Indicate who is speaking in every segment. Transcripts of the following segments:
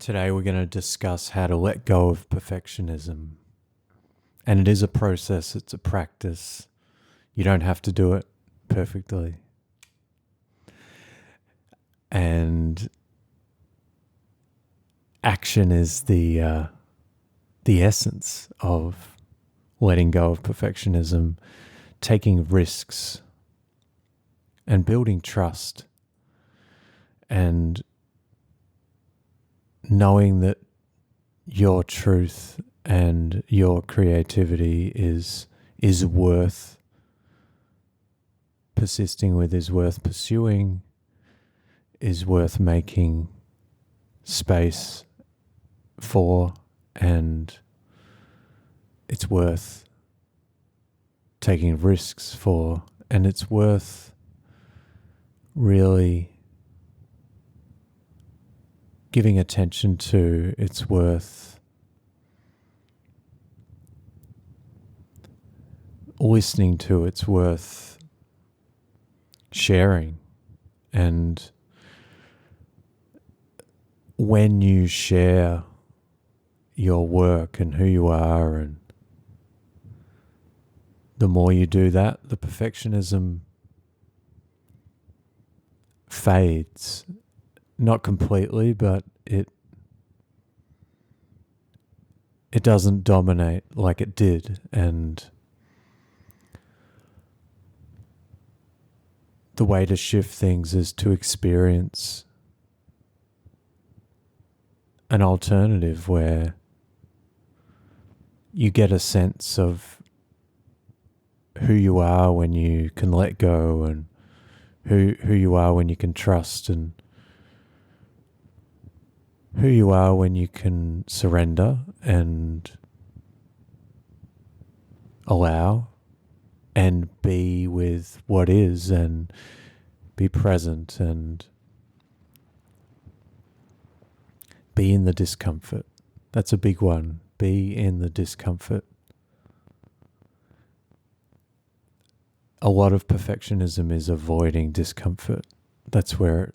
Speaker 1: Today we're going to discuss how to let go of perfectionism. And it is a process, it's a practice. You don't have to do it perfectly. And action is the essence of letting go of perfectionism, taking risks and building trust and knowing that your truth and your creativity is worth persisting with, is worth pursuing, is worth making space for, and it's worth taking risks for, and it's worth really giving attention to. It's worth listening to. It's worth sharing. And when you share your work and who you are, and the more you do that, the perfectionism fades. Not completely, but it doesn't dominate like it did. And the way to shift things is to experience an alternative where you get a sense of who you are when you can let go, and who you are when you can trust, and who you are when you can surrender and allow and be with what is, and be present and be in the discomfort. That's a big one. Be in the discomfort. A lot of perfectionism is avoiding discomfort. That's where it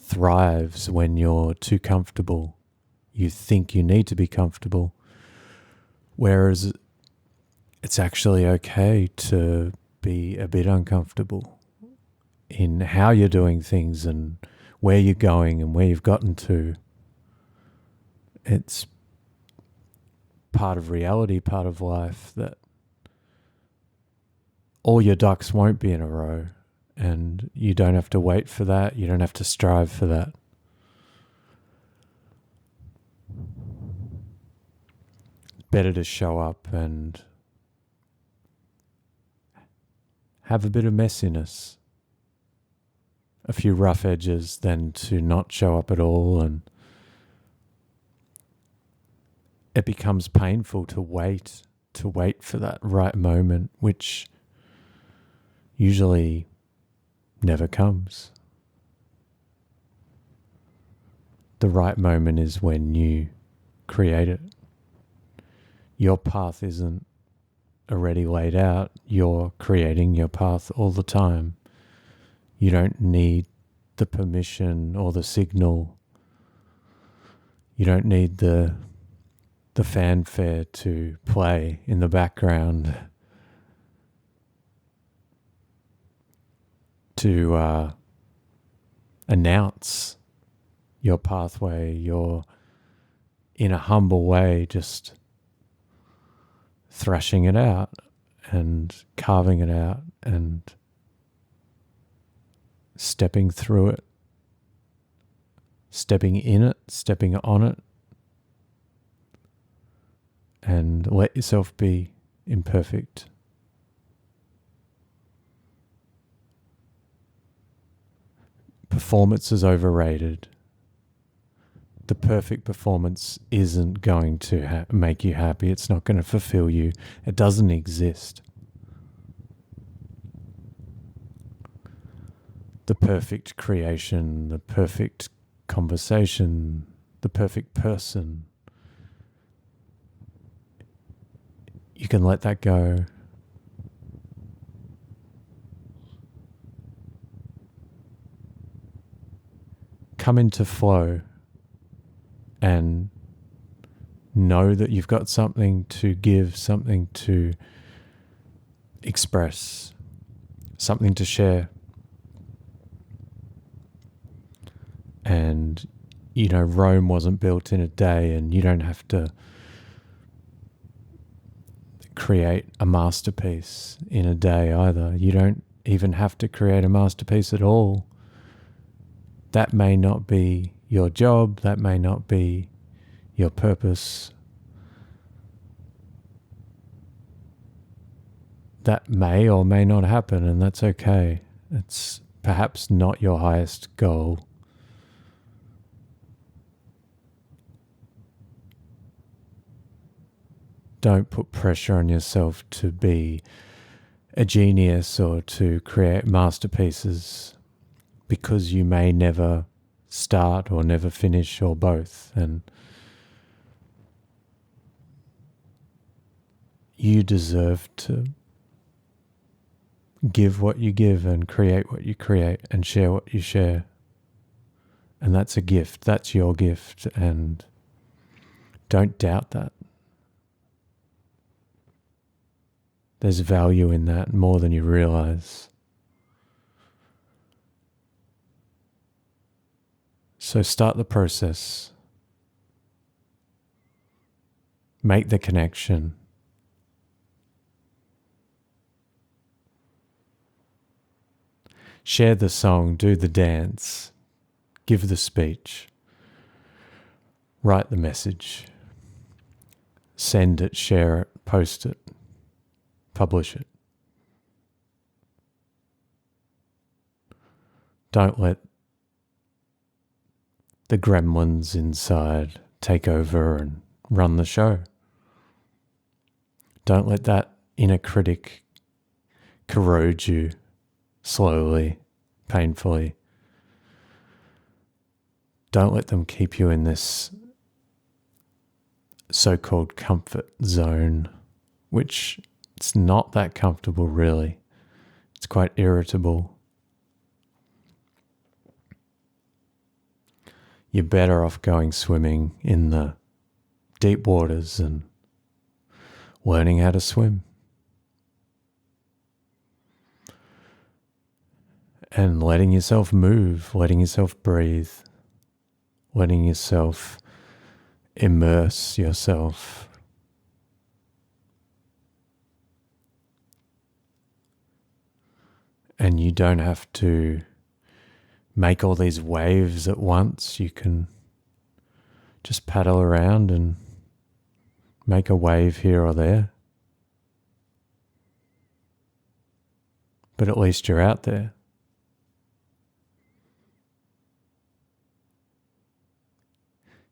Speaker 1: thrives, when you're too comfortable. You think you need to be comfortable, whereas it's actually okay to be a bit uncomfortable in how you're doing things and where you're going and where you've gotten to. It's part of reality, part of life, that all your ducks won't be in a row. And you don't have to wait for that. You don't have to strive for that. It's better to show up and have a bit of messiness, a few rough edges, than to not show up at all. And it becomes painful to wait for that right moment, which usually never comes. The right moment is when you create it. Your path isn't already laid out. You're creating your path all the time. You don't need the permission or the signal. You don't need the fanfare to play in the background to announce your pathway. You're, in a humble way, just thrashing it out and carving it out and stepping through it, stepping in it, stepping on it, and let yourself be imperfect. Performance is overrated. The perfect performance isn't going to make you happy. It's not going to fulfill you. It doesn't exist. The perfect creation, the perfect conversation, the perfect person, you can let that go. Come into flow and know that you've got something to give, something to express, something to share. And, Rome wasn't built in a day, and you don't have to create a masterpiece in a day either. You don't even have to create a masterpiece at all. That may not be your job, that may not be your purpose. That may or may not happen, and that's okay. It's perhaps not your highest goal. Don't put pressure on yourself to be a genius or to create masterpieces, because you may never start or never finish or both. And you deserve to give what you give and create what you create and share what you share. And that's a gift. That's your gift. And don't doubt that. There's value in that more than you realize. So start the process. Make the connection. Share the song, do the dance, give the speech, write the message, send it, share it, post it, publish it. Don't let the gremlins inside take over and run the show. Don't let that inner critic corrode you slowly, painfully. Don't let them keep you in this so-called comfort zone, which it's not that comfortable really. It's quite irritable. You're better off going swimming in the deep waters and learning how to swim. And letting yourself move, letting yourself breathe, letting yourself immerse yourself. And you don't have to make all these waves at once. You can just paddle around and make a wave here or there. But at least you're out there.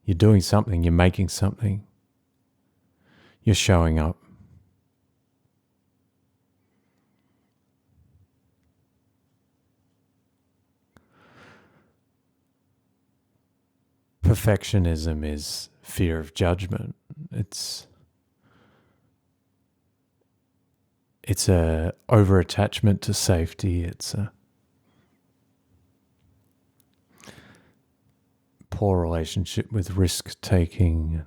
Speaker 1: You're doing something, you're making something. You're showing up. Perfectionism is fear of judgment. It's a over-attachment to safety. It's a poor relationship with risk-taking.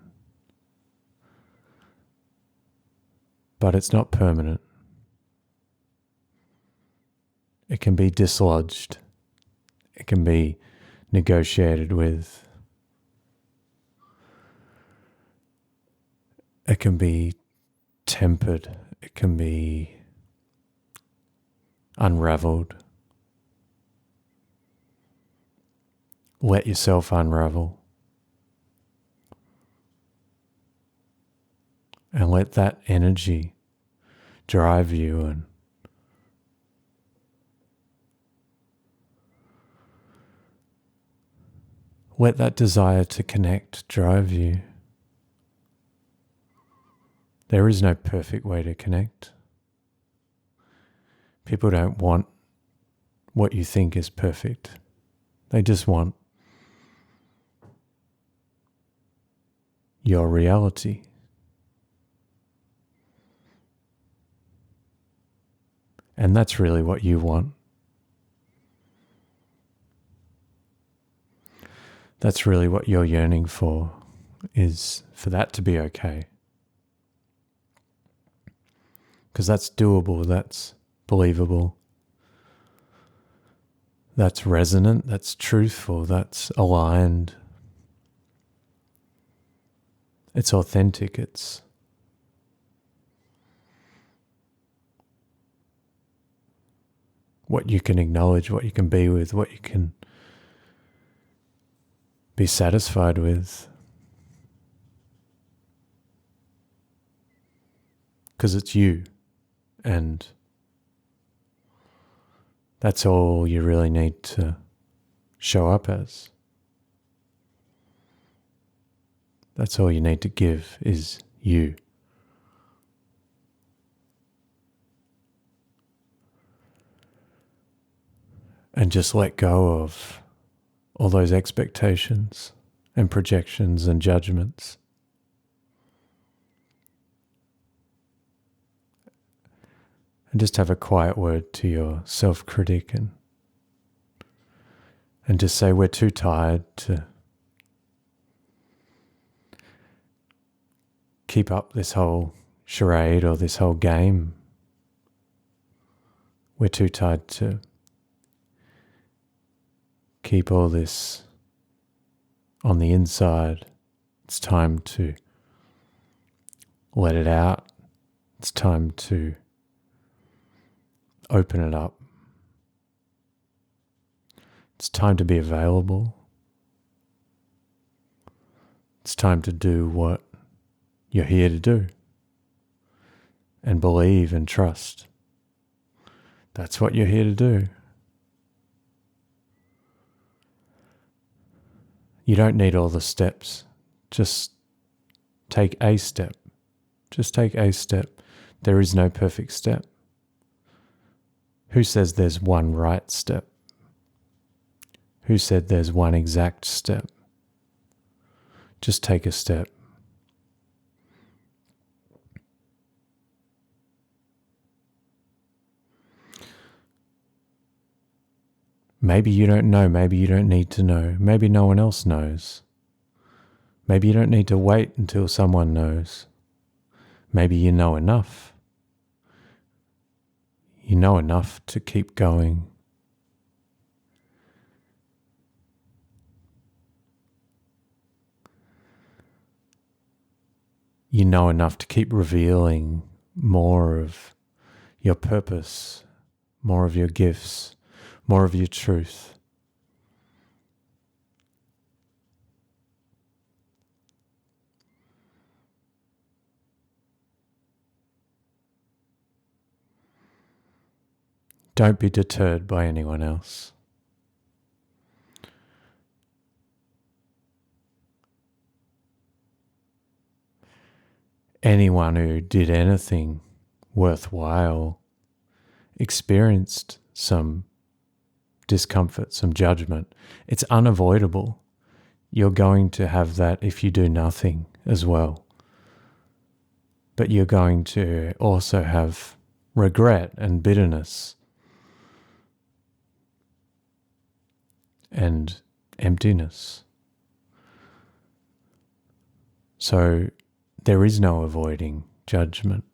Speaker 1: But it's not permanent. It can be dislodged. It can be negotiated with. It can be tempered. It can be unraveled. Let yourself unravel. And let that energy drive you, and let that desire to connect drive you. There is no perfect way to connect. People don't want what you think is perfect. They just want your reality. And that's really what you want. That's really what you're yearning for. is for that to be okay. Because that's doable, that's believable, that's resonant, that's truthful, that's aligned. It's authentic, it's what you can acknowledge, what you can be with, what you can be satisfied with. Because it's you, and that's all you really need to show up as. That's all you need to give is you. And just let go of all those expectations and projections and judgments. And just have a quiet word to your self-critic and just say, we're too tired to keep up this whole charade or this whole game. We're too tired to keep all this on the inside. It's time to let it out. It's time to open it up. It's time to be available. It's time to do what you're here to do and believe and trust. That's what you're here to do. You don't need all the steps. Just take a step. Just take a step. There is no perfect step. Who says there's one right step? Who said there's one exact step? Just take a step. Maybe you don't know, maybe you don't need to know, maybe no one else knows. Maybe you don't need to wait until someone knows. Maybe you know enough. You know enough to keep going. You know enough to keep revealing more of your purpose, more of your gifts, more of your truth. Don't be deterred by anyone else. Anyone who did anything worthwhile experienced some discomfort, some judgment. It's unavoidable. You're going to have that if you do nothing as well. But you're going to also have regret and bitterness and emptiness. So there is no avoiding judgment,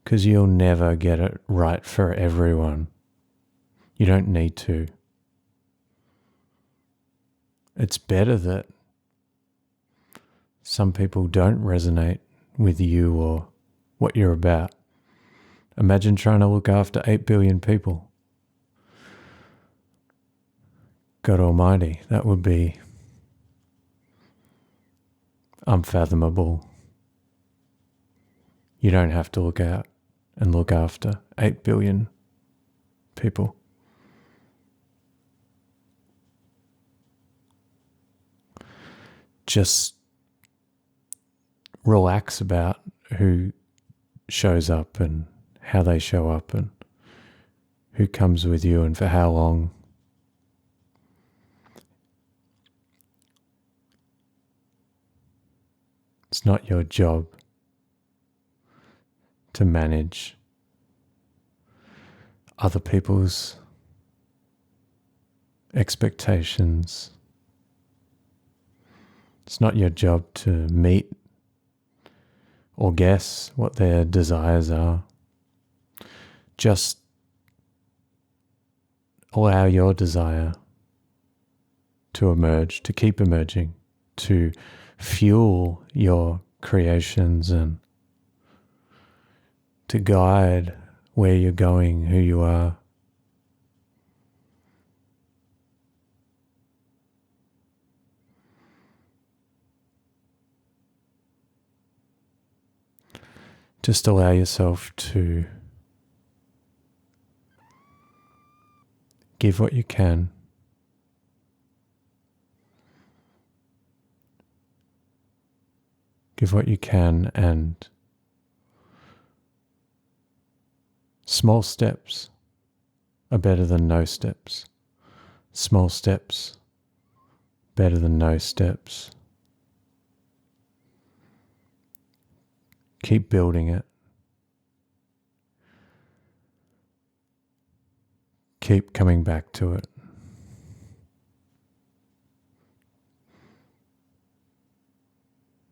Speaker 1: because you'll never get it right for everyone. You don't need to. It's better that some people don't resonate with you or what you're about. Imagine trying to look after 8 billion people. God Almighty, that would be unfathomable. You don't have to look out and look after 8 billion people. Just relax about who shows up and how they show up and who comes with you and for how long. It's not your job to manage other people's expectations. It's not your job to meet or guess what their desires are. Just allow your desire to emerge, to keep emerging, to fuel your creations and to guide where you're going, who you are. Just allow yourself to give what you can. Give what you can, and small steps are better than no steps. Small steps better than no steps. Keep building it. Keep coming back to it.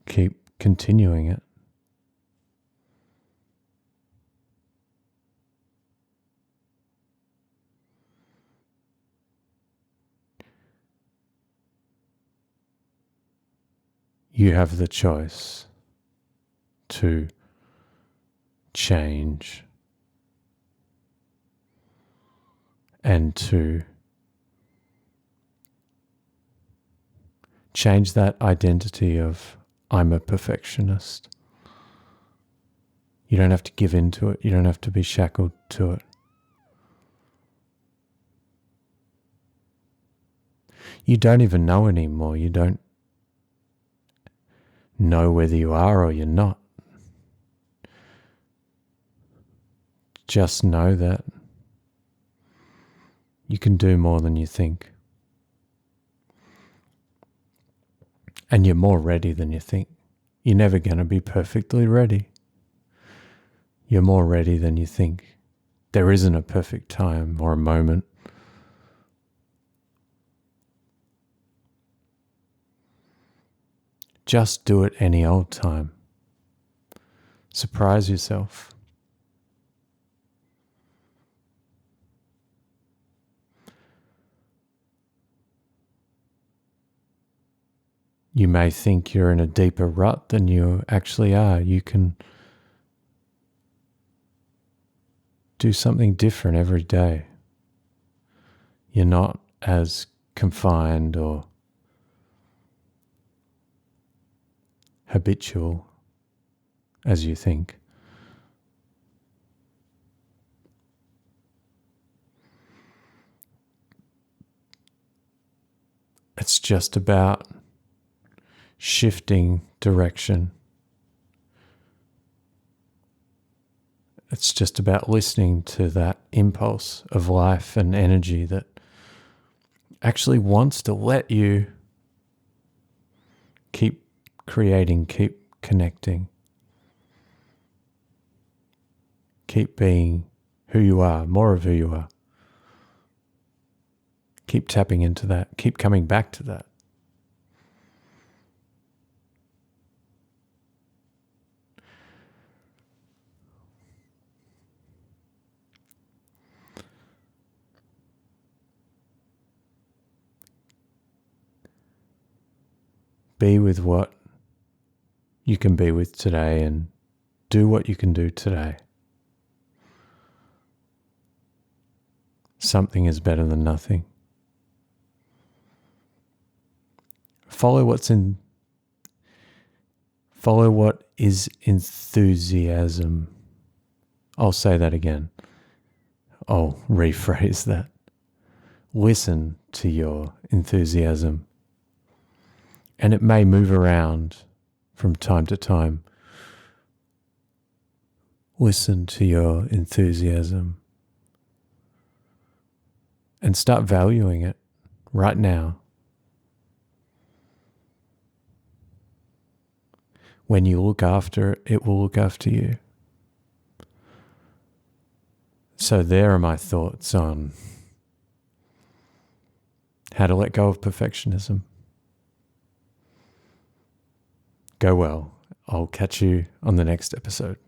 Speaker 1: Keep continuing it. You have the choice to change and to change that identity of I'm a perfectionist. You don't have to give in to it. You don't have to be shackled to it. You don't even know anymore. You don't know whether you are or you're not. Just know that you can do more than you think. And you're more ready than you think. You're never going to be perfectly ready. You're more ready than you think. There isn't a perfect time or a moment. Just do it any old time. Surprise yourself. You may think you're in a deeper rut than you actually are. You can do something different every day. You're not as confined or habitual as you think. It's just about shifting direction. It's just about listening to that impulse of life and energy that actually wants to let you keep creating, keep connecting, keep being who you are, more of who you are. Keep tapping into that, keep coming back to that. Be with what you can be with today and do what you can do today. Something is better than nothing. Follow what is enthusiasm. I'll say that again. I'll rephrase that. Listen to your enthusiasm. And it may move around from time to time. Listen to your enthusiasm and start valuing it right now. When you look after it, it will look after you. So there are my thoughts on how to let go of perfectionism. Go well. I'll catch you on the next episode.